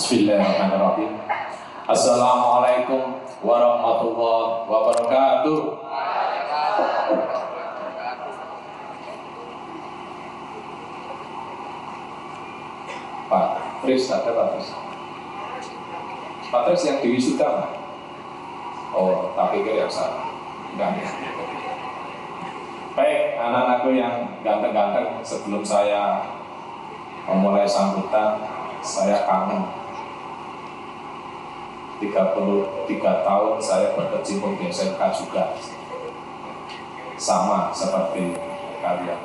Bismillahirrahmanirrahim. Assalamualaikum warahmatullahi wabarakatuh. Pak Tris, ada Pak Tris? Pak Tris yang di wisuda, Pak? Oh, tak pikir yang salah. Enggak. Baik, anak-anakku yang ganteng-ganteng, sebelum saya memulai sambutan, saya kangen. 33 tahun saya berkecimpung di SMK juga, sama seperti kalian.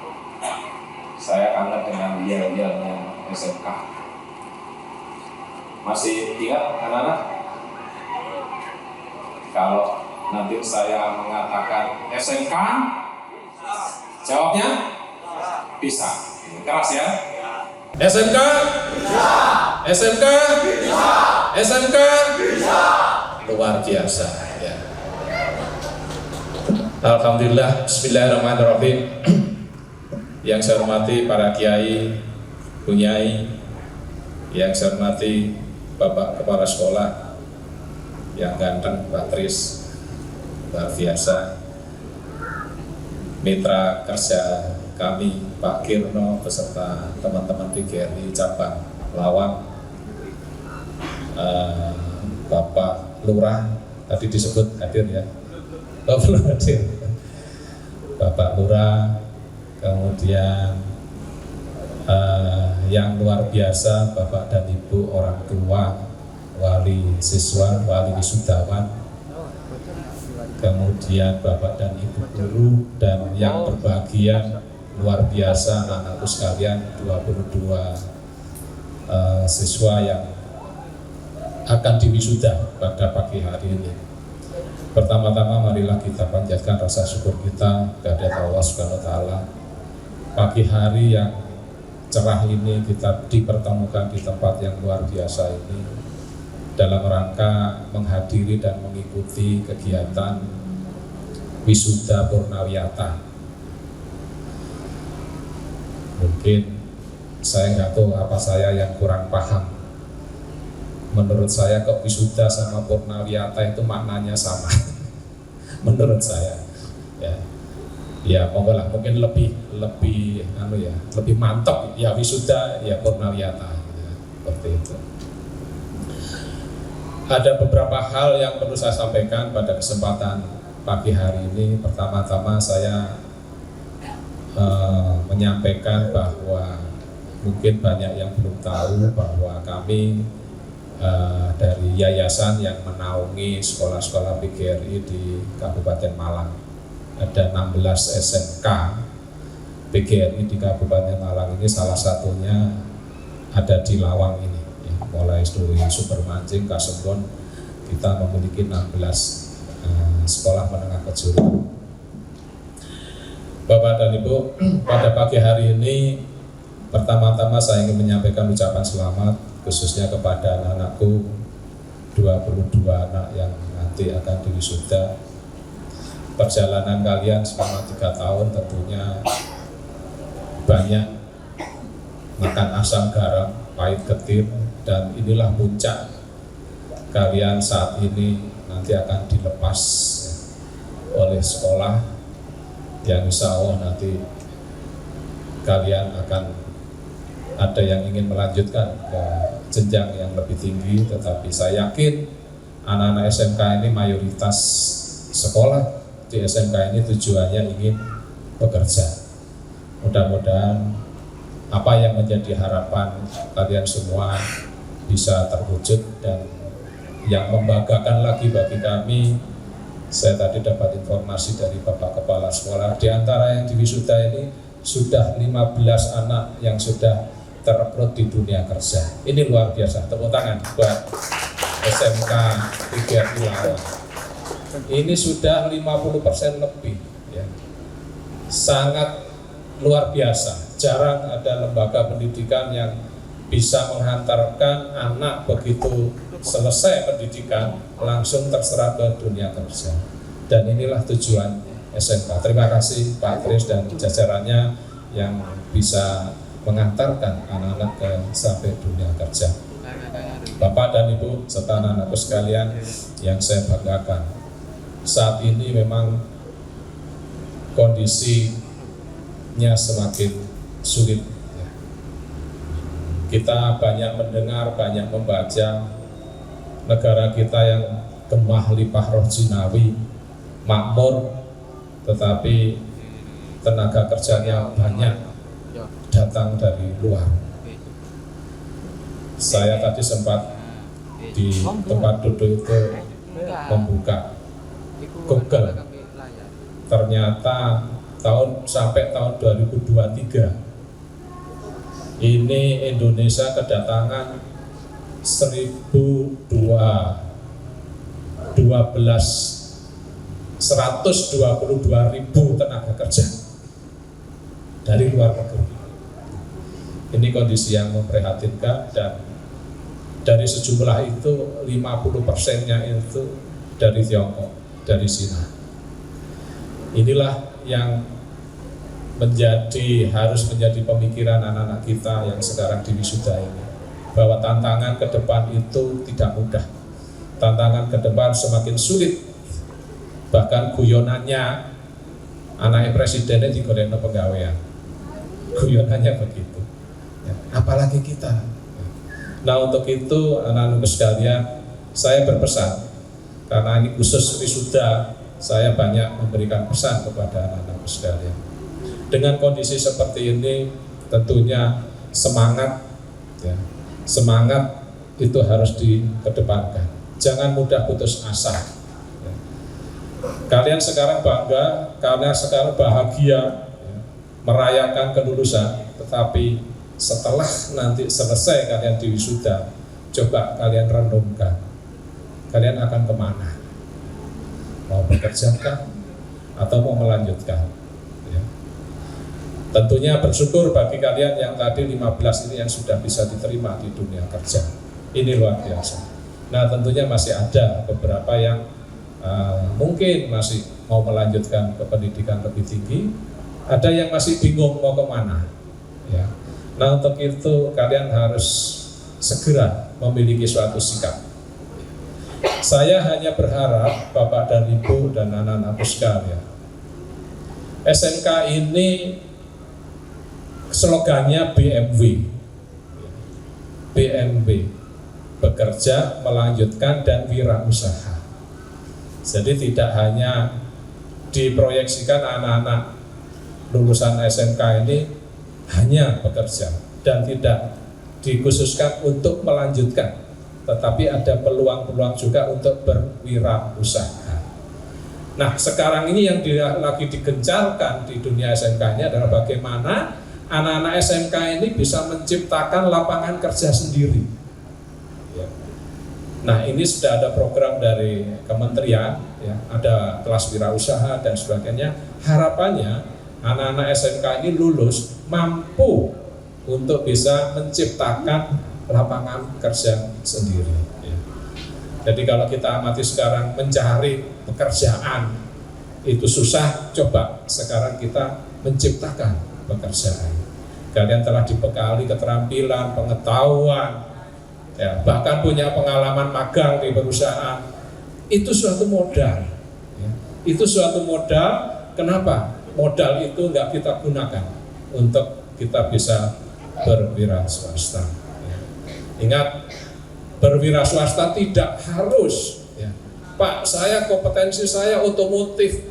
Saya kangen dengan yel-yelnya SMK. Masih ingat anak-anak? Kalau nanti saya mengatakan SMK, jawabnya bisa. Keras ya. SMK? Bisa. SMK? Bisa. SMK? Bisa. Luar biasa ya. Alhamdulillah, bismillahirrahmanirrahim. Yang saya hormati para kiai, bunyai, yang saya hormati Bapak Kepala Sekolah yang ganteng, Pak Tris, luar biasa. Mitra kerja kami, Pak Kirno, beserta teman-teman PGRI cabang Lawang, Bapak Lurah, tadi disebut hadir ya, belum hadir, Bapak Lurah, kemudian yang luar biasa Bapak dan Ibu orang tua, wali siswa, wali wisudawan, kemudian Bapak dan Ibu guru, dan yang berbahagia luar biasa anak-anakku sekalian, 22 siswa yang akan diwisuda pada pagi hari ini. Pertama-tama marilah kita panjatkan rasa syukur kita kepada Allah Subhanahu wa taala. Pagi hari yang cerah ini kita dipertemukan di tempat yang luar biasa ini dalam rangka menghadiri dan mengikuti kegiatan wisuda Purnawiyata. Mungkin saya nggak tahu apa saya yang kurang paham. Menurut saya kok wisuda sama Purnawiyata itu maknanya sama. Menurut saya, ya monggo lah, mungkin lebih mantap ya wisuda ya Purnawiyata, ya, seperti itu. Ada beberapa hal yang perlu saya sampaikan pada kesempatan pagi hari ini. Pertama-tama saya menyampaikan bahwa mungkin banyak yang belum tahu bahwa kami dari yayasan yang menaungi sekolah-sekolah PGRI di Kabupaten Malang. Ada 16 SMK PGRI di Kabupaten Malang ini, salah satunya ada di Lawang ini. Mulai dari Supermancing, Kasembon, kita memiliki 16 sekolah menengah kejuruan. Bapak dan Ibu, pada pagi hari ini pertama-tama saya ingin menyampaikan ucapan selamat khususnya kepada anak-anakku, 22 anak yang nanti akan diwisuda. Perjalanan kalian selama 3 tahun tentunya banyak makan asam garam, pahit getir, dan inilah puncak kalian saat ini nanti akan dilepas oleh sekolah yang insya Allah nanti kalian akan ada yang ingin melanjutkan ke jenjang yang lebih tinggi. Tetapi saya yakin anak-anak SMK ini mayoritas sekolah di SMK ini tujuannya ingin bekerja. Mudah-mudahan apa yang menjadi harapan kalian semua bisa terwujud. Dan yang membanggakan lagi bagi kami, saya tadi dapat informasi dari Bapak Kepala Sekolah, di antara yang diwisuda ini sudah 15 anak yang sudah terekrut di dunia kerja. Ini luar biasa, tepuk tangan buat SMK PGRI Lawang. Ini sudah 50% lebih ya. Sangat luar biasa. Jarang ada lembaga pendidikan yang bisa menghantarkan anak begitu selesai pendidikan langsung terserah ke dunia kerja. Dan inilah tujuan SMK. Terima kasih Pak Tris dan jajarannya yang bisa mengantarkan anak-anak ke sampai dunia kerja. Bapak Ibu serta anak-anakku sekalian yang saya banggakan. Saat ini memang kondisinya semakin sulit. Kita banyak mendengar, banyak membaca negara kita yang gemah limpah roh jinawi, makmur, tetapi tenaga kerjanya banyak datang dari luar. Saya tadi sempat di tempat duduk itu membuka Google, ternyata sampai tahun 2023 ini Indonesia kedatangan 122.000 tenaga kerja dari luar negeri. Ini kondisi yang memprihatinkan, dan dari sejumlah itu 50%-nya itu dari Tiongkok, dari Cina. Inilah yang harus menjadi pemikiran anak-anak kita yang sekarang di wisuda ini, bahwa tantangan ke depan itu tidak mudah. Tantangan ke depan semakin sulit. Bahkan guyonannya anak presidennya digoreng pegawaian. Guyonannya begitu. Ya, apalagi kita. Nah, untuk itu anak-anak sekalian, saya berpesan, karena ini khusus wisuda, saya banyak memberikan pesan kepada anak-anak sekalian. Dengan kondisi seperti ini, tentunya semangat itu harus dikedepankan. Jangan mudah putus asa. Kalian sekarang bangga, karena sekarang bahagia merayakan kelulusan, tetapi setelah nanti selesai kalian di wisuda, coba kalian renungkan, kalian akan kemana? Mau bekerjakah atau mau melanjutkan? Tentunya bersyukur bagi kalian yang tadi 15 ini yang sudah bisa diterima di dunia kerja. Ini luar biasa. Nah, tentunya masih ada beberapa yang mungkin masih mau melanjutkan ke pendidikan lebih tinggi. Ada yang masih bingung mau kemana. Ya. Nah, untuk itu kalian harus segera memiliki suatu sikap. Saya hanya berharap Bapak dan Ibu dan anak-anakku sekalian, SMK ini slogannya BMW, bekerja, melanjutkan, dan wirausaha. Jadi tidak hanya diproyeksikan anak-anak lulusan SMK ini hanya bekerja dan tidak dikhususkan untuk melanjutkan, tetapi ada peluang-peluang juga untuk berwirausaha. Nah, sekarang ini yang lagi digencarkan di dunia SMK ini adalah bagaimana anak-anak SMK ini bisa menciptakan lapangan kerja sendiri. Ya. Nah, ini sudah ada program dari kementerian, ya, ada kelas wirausaha dan sebagainya. Harapannya anak-anak SMK ini lulus mampu untuk bisa menciptakan lapangan kerja sendiri. Ya. Jadi kalau kita amati sekarang mencari pekerjaan itu susah, coba sekarang kita menciptakan pekerjaan. Kalian telah dibekali keterampilan, pengetahuan, ya, bahkan punya pengalaman magang di perusahaan. Itu suatu modal. Ya. Itu suatu modal. Kenapa? Modal itu nggak kita gunakan untuk kita bisa berwira swasta. Ya. Ingat, berwira swasta tidak harus, ya, Pak, saya kompetensi saya otomotif.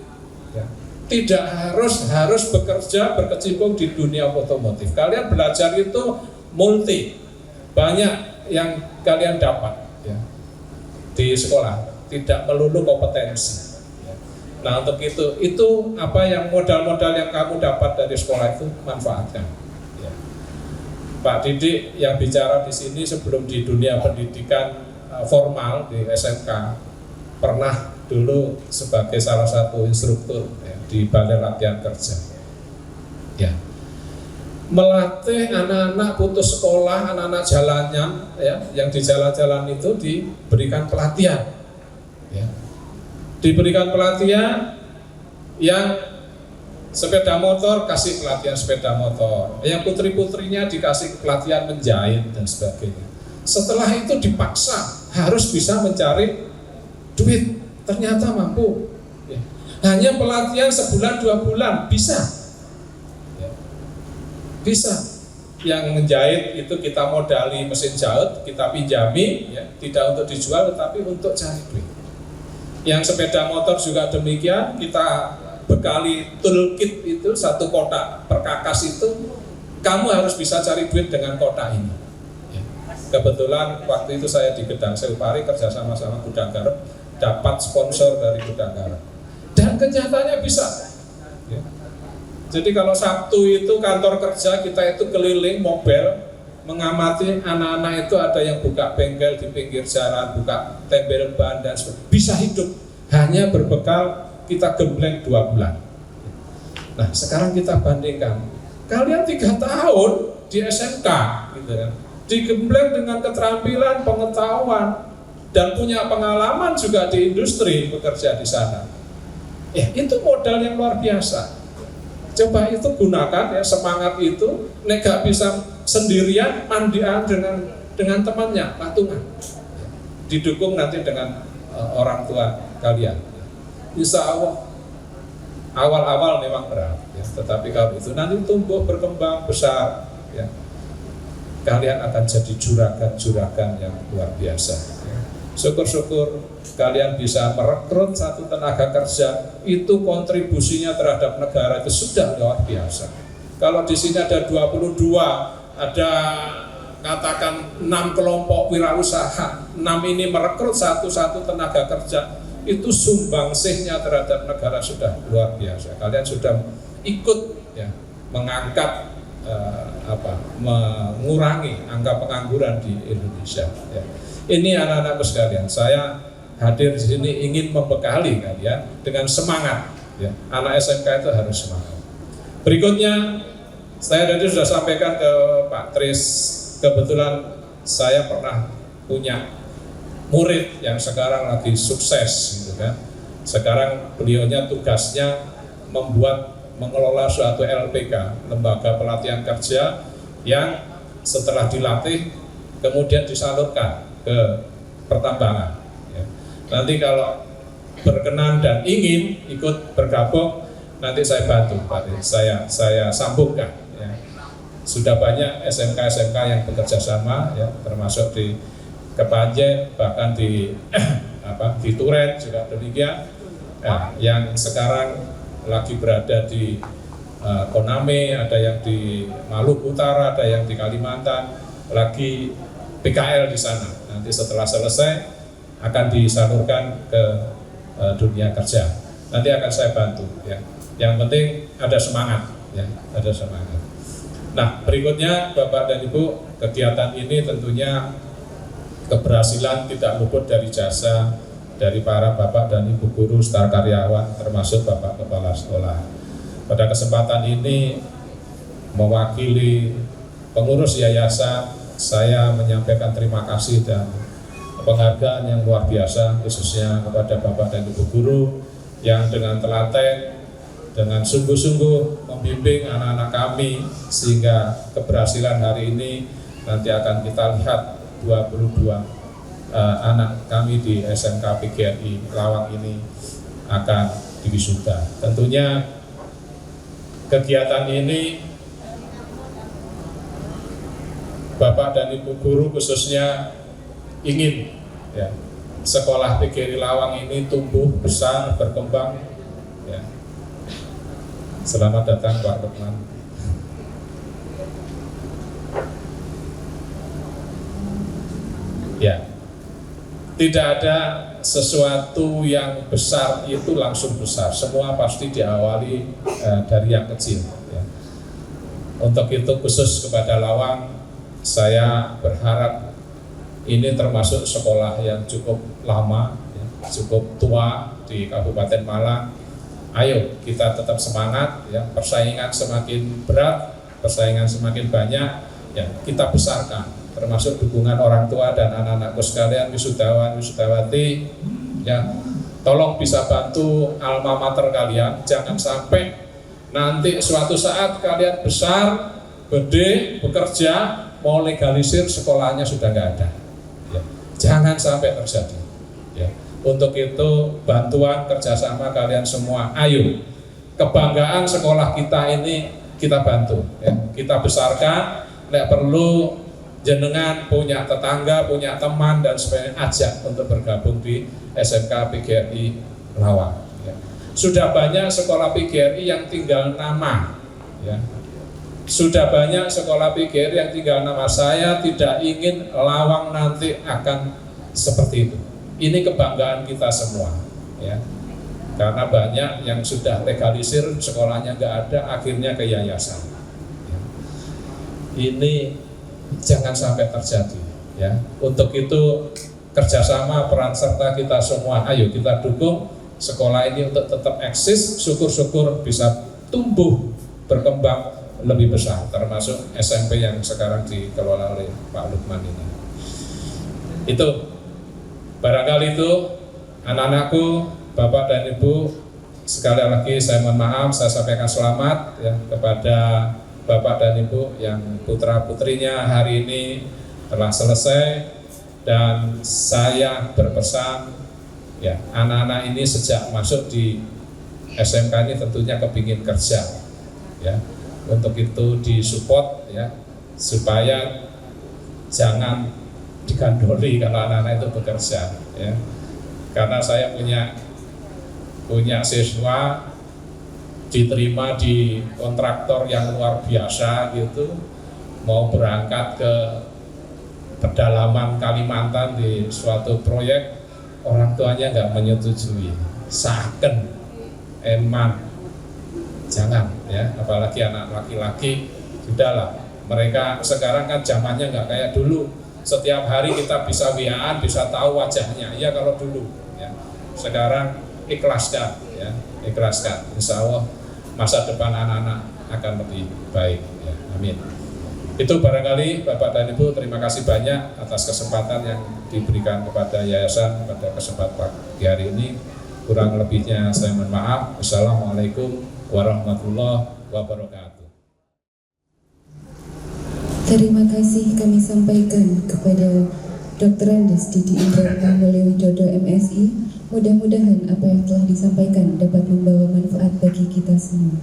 Ya. Tidak harus bekerja, berkecimpung di dunia otomotif. Kalian belajar itu multi, banyak yang kalian dapat, ya, di sekolah, tidak melulu kompetensi. Ya. Nah, untuk itu apa yang modal-modal yang kamu dapat dari sekolah itu manfaatkan. Ya. Pak Didik yang bicara di sini sebelum di dunia pendidikan formal di SMK pernah dulu sebagai salah satu instruktur, ya, di balai latihan kerja. Ya. Melatih anak-anak putus sekolah, anak-anak jalanan, ya, yang di jalan-jalan itu diberikan pelatihan. Ya. Diberikan pelatihan yang sepeda motor, kasih pelatihan sepeda motor. Yang putri-putrinya dikasih pelatihan menjahit dan sebagainya. Setelah itu dipaksa harus bisa mencari duit, ternyata mampu. Ya. Hanya pelatihan sebulan 2 bulan bisa, ya. Bisa. Yang menjahit itu kita modali mesin jahit, kita pinjami, ya. Tidak untuk dijual tetapi untuk cari duit. Yang sepeda motor juga demikian, kita bekali toolkit itu 1 kotak perkakas itu, kamu harus bisa cari duit dengan kotak ini. Kebetulan waktu itu saya di Gedang Sewu Pari kerja sama Gudang Garam, dapat sponsor dari Gudang Garam, dan kenyataannya bisa. Ya. Jadi kalau Sabtu itu kantor kerja kita itu keliling mobil, mengamati anak-anak itu ada yang buka bengkel di pinggir jalan, buka tempel ban dan sebagainya, bisa hidup hanya berbekal kita gembleng 2 bulan. Nah sekarang kita bandingkan, kalian 3 tahun di SMK, gitu kan, digembleng dengan keterampilan, pengetahuan, dan punya pengalaman juga di industri bekerja di sana. Itu modal yang luar biasa. Coba itu gunakan ya, semangat itu. Nek gak bisa sendirian, mandian dengan temannya, patungan. Didukung nanti dengan orang tua kalian. Insya Allah awal-awal memang berat, ya, tetapi kalau itu nanti tumbuh berkembang besar, ya, kalian akan jadi juragan-juragan yang luar biasa. Syukur-syukur kalian bisa merekrut 1 tenaga kerja, itu kontribusinya terhadap negara itu sudah luar biasa. Kalau di sini ada 22, ada katakan 6 kelompok wirausaha, 6 ini merekrut satu tenaga kerja, itu sumbangsihnya terhadap negara sudah luar biasa. Kalian sudah ikut, ya, mengangkat mengurangi angka pengangguran di Indonesia. Ya. Ini anak-anakku sekalian, saya hadir di sini ingin membekali kalian dengan semangat. Ya. Anak SMK itu harus semangat. Berikutnya, saya tadi sudah sampaikan ke Pak Tris, kebetulan saya pernah punya murid yang sekarang lagi sukses, gitu kan. Sekarang beliaunya tugasnya mengelola suatu LPK, lembaga pelatihan kerja, yang setelah dilatih kemudian disalurkan ke pertambangan. Ya. Nanti kalau berkenan dan ingin ikut bergabung, nanti saya bantu, Pak, saya sambungkan. Ya. Sudah banyak SMK yang bekerja sama, ya, termasuk di Kepanjen, bahkan di Turen juga demikian. Ya, yang sekarang lagi berada di Koname, ada yang di Maluku Utara, ada yang di Kalimantan, lagi PKL di sana. Nanti setelah selesai akan disalurkan ke dunia kerja. Nanti akan saya bantu. Ya. Yang penting ada semangat, ya, ada semangat. Nah, berikutnya Bapak dan Ibu, kegiatan ini tentunya keberhasilan tidak luput dari jasa dari para Bapak dan Ibu guru, staf karyawan, termasuk Bapak Kepala Sekolah. Pada kesempatan ini, mewakili pengurus yayasan, saya menyampaikan terima kasih dan penghargaan yang luar biasa, khususnya kepada Bapak dan Ibu guru yang dengan telaten, dengan sungguh-sungguh membimbing anak-anak kami, sehingga keberhasilan hari ini nanti akan kita lihat 22 anak kami di SMK PGRI Lawang ini akan diwisuda. Tentunya kegiatan ini Bapak dan Ibu guru khususnya ingin, ya, sekolah PGRI Lawang ini tumbuh besar, berkembang. Ya. Selamat datang Pak Lukman. Ya. Tidak ada sesuatu yang besar itu langsung besar. Semua pasti diawali dari yang kecil. Ya. Untuk itu khusus kepada Lawang, saya berharap ini termasuk sekolah yang cukup lama, ya, cukup tua di Kabupaten Malang. Ayo kita tetap semangat, ya. Persaingan semakin berat, persaingan semakin banyak, ya, kita besarkan. Termasuk dukungan orang tua dan anak-anakku sekalian, wisudawan, wisudawati, ya, tolong bisa bantu alma mater kalian. Jangan sampai nanti suatu saat kalian besar, gede, bekerja, mau legalisir sekolahnya sudah nggak ada. Ya. Jangan sampai terjadi. Ya. Untuk itu bantuan kerjasama kalian semua. Ayo, kebanggaan sekolah kita ini kita bantu. Ya. Kita besarkan. Nek perlu jenengan punya tetangga, punya teman dan sebagainya, ajak untuk bergabung di SMK PGRI Lawang. Ya. Sudah banyak sekolah PGRI yang tinggal nama. Ya. Sudah banyak sekolah PGRI yang tinggal nama. Saya tidak ingin Lawang nanti akan seperti itu. Ini kebanggaan kita semua, ya. Karena banyak yang sudah legalisir sekolahnya nggak ada, akhirnya ke yayasan. Ya. Ini jangan sampai terjadi, ya. Untuk itu kerjasama peran serta kita semua, ayo kita dukung sekolah ini untuk tetap eksis. Syukur-syukur bisa tumbuh berkembang lebih besar, termasuk SMP yang sekarang dikelola oleh Pak Lukman ini. Itu barangkali itu anak-anakku, Bapak dan Ibu, sekali lagi saya mohon maaf, saya sampaikan selamat ya kepada Bapak dan Ibu yang putra putrinya hari ini telah selesai, dan saya berpesan ya anak-anak ini sejak masuk di SMK ini tentunya kepingin kerja ya. Untuk itu disupport ya supaya jangan digandoli kalau anak-anak itu bekerja ya. Karena saya punya siswa diterima di kontraktor yang luar biasa gitu, mau berangkat ke pedalaman Kalimantan di suatu proyek, orang tuanya nggak menyetujui, saken eman, jangan ya, apalagi anak laki-laki. Sudahlah, mereka sekarang kan zamannya nggak kayak dulu. Setiap hari kita bisa WA-an, bisa tahu wajahnya. Ya kalau dulu, ya. Sekarang ikhlaskan, ya, ikhlaskan. Insya Allah masa depan anak-anak akan lebih baik. Ya. Amin. Itu barangkali Bapak dan Ibu, terima kasih banyak atas kesempatan yang diberikan kepada yayasan pada kesempatan pagi hari ini. Kurang lebihnya saya mohon maaf. Assalamualaikum warahmatullahi wabarakatuh. Terima kasih kami sampaikan kepada Dr. Andes Didi Indra Mulyo Widodo MSI. Mudah-mudahan apa yang telah disampaikan dapat membawa manfaat bagi kita semua.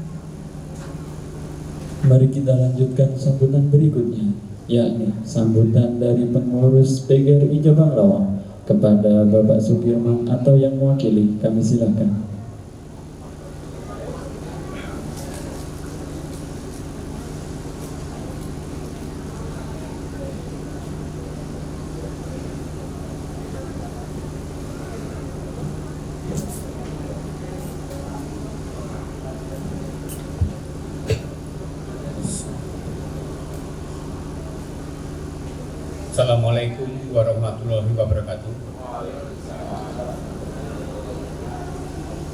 Mari kita lanjutkan sambutan berikutnya, yakni sambutan dari pengurus PGRI Cabang Lawang kepada Bapak Sukirman atau yang mewakili. Kami silakan. Assalamualaikum warahmatullahi wabarakatuh.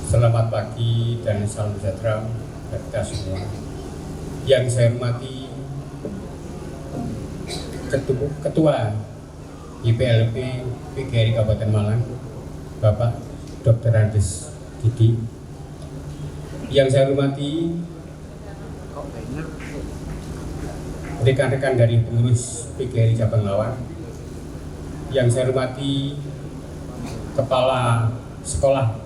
Selamat pagi dan salam sejahtera bagi kita semua. Yang saya hormati Ketua IPLP PGRI Kabupaten Malang, Bapak Dr. Andes Didi. Yang saya hormati rekan-rekan dari pengurus PGRI Cabang Lawang. Yang saya hormati Kepala Sekolah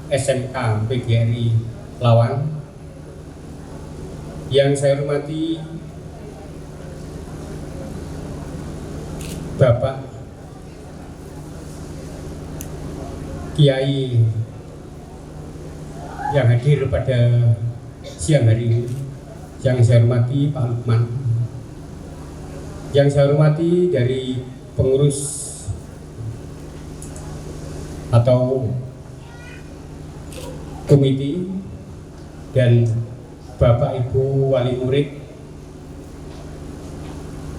SMK PGRI Lawang. Yang saya hormati Bapak Kiai yang hadir pada siang hari ini. Yang saya hormati Pak Lukman. Yang saya hormati dari pengurus atau komite dan Bapak Ibu wali murid,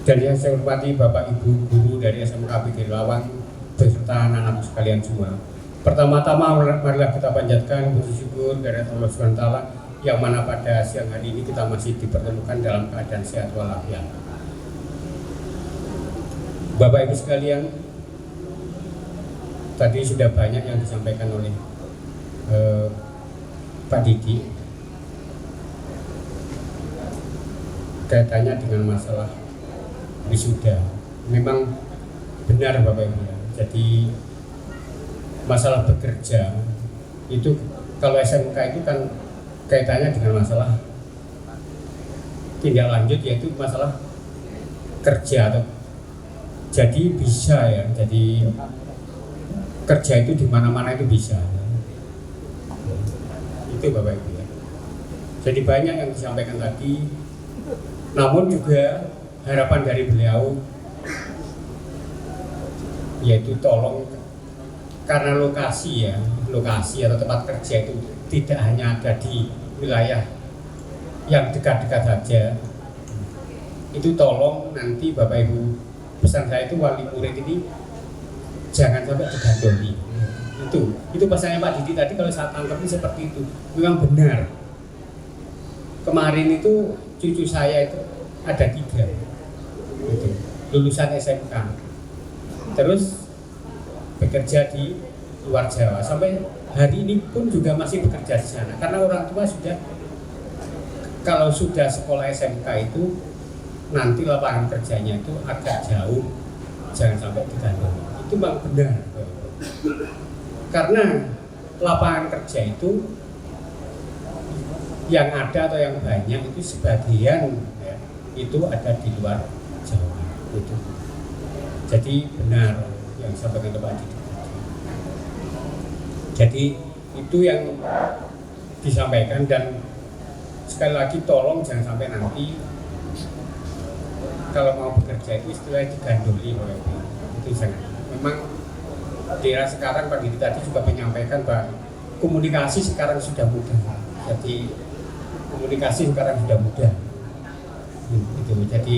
dan yang saya hormati Bapak Ibu guru dari SMK PGRI Lawang beserta anak-anak sekalian semua. Pertama-tama marilah kita panjatkan puji syukur dari Allah SWT yang mana pada siang hari ini kita masih dipertemukan dalam keadaan sehat walafiat. Bapak Ibu sekalian, tadi sudah banyak yang disampaikan oleh Pak Didi kaitannya dengan masalah wisuda. Memang benar Bapak Ibu, Jadi masalah bekerja itu kalau SMK itu kan kaitannya dengan masalah tindak lanjut, yaitu masalah kerja atau jadi bisa ya, jadi kerja itu di mana-mana itu bisa. Itu Bapak Ibu ya. Jadi banyak yang disampaikan tadi, namun juga harapan dari beliau yaitu tolong, karena lokasi atau tempat kerja itu tidak hanya ada di wilayah yang dekat-dekat saja. Itu tolong nanti Bapak Ibu, pesan saya itu wali murid ini jangan sampai digandoli. Itu pesannya Pak Didi tadi, kalau saya tangkap ini seperti itu. Memang benar. Kemarin itu cucu saya itu ada 3 gitu, lulusan SMK, terus bekerja di luar Jawa, sampai hari ini pun juga masih bekerja di sana karena orang tua sudah, kalau sudah sekolah SMK itu nanti lapangan kerjanya itu agak jauh, jangan sampai digandoli. Itu memang benar, karena lapangan kerja itu yang ada atau yang banyak itu sebagian ya, itu ada di luar Jawa itu. Jadi benar yang disampaikan Pak Didi. Jadi itu yang disampaikan, dan sekali lagi tolong jangan sampai nanti kalau mau bekerja itu istilahnya digandoli oleh itu. Jangan. Memang di era sekarang Pak Didi tadi juga menyampaikan bahwa komunikasi sekarang sudah mudah. Jadi komunikasi sekarang sudah mudah. Gitu. Jadi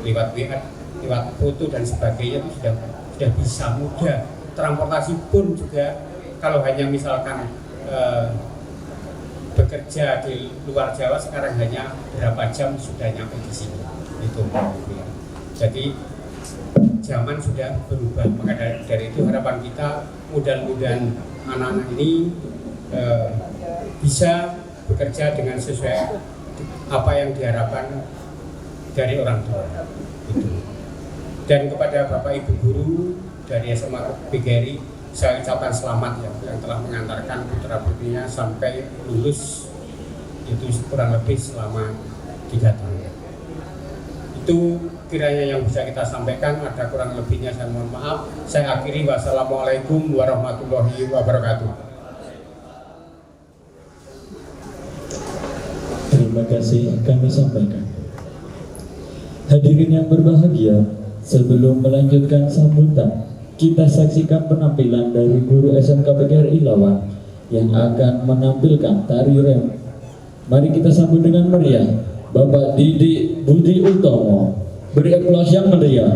lewat WA, lewat foto dan sebagainya itu sudah bisa mudah. Transportasi pun juga kalau hanya misalkan bekerja di luar Jawa sekarang hanya berapa jam sudah nyampe di sini. Itu. Jadi zaman sudah berubah. Maka dari itu harapan kita mudah-mudahan anak-anak ini bisa bekerja dengan sesuai apa yang diharapkan dari orang tua. Gitu. Dan kepada Bapak Ibu guru dari SMA PGRI, saya ucapkan selamat ya, yang telah mengantarkan putra putrinya sampai lulus, itu kurang lebih selama 3 tahun. Itu kiranya yang bisa kita sampaikan. Ada kurang lebihnya saya mohon maaf. Saya akhiri, wassalamualaikum warahmatullahi wabarakatuh. Terima kasih kami sampaikan. Hadirin yang berbahagia, sebelum melanjutkan sambutan, kita saksikan penampilan dari guru SMK PGRI Lawang yang akan menampilkan tari rem. Mari kita sambut dengan meriah Bapak Didi Budi Utomo. Beri aplaus yang meriah.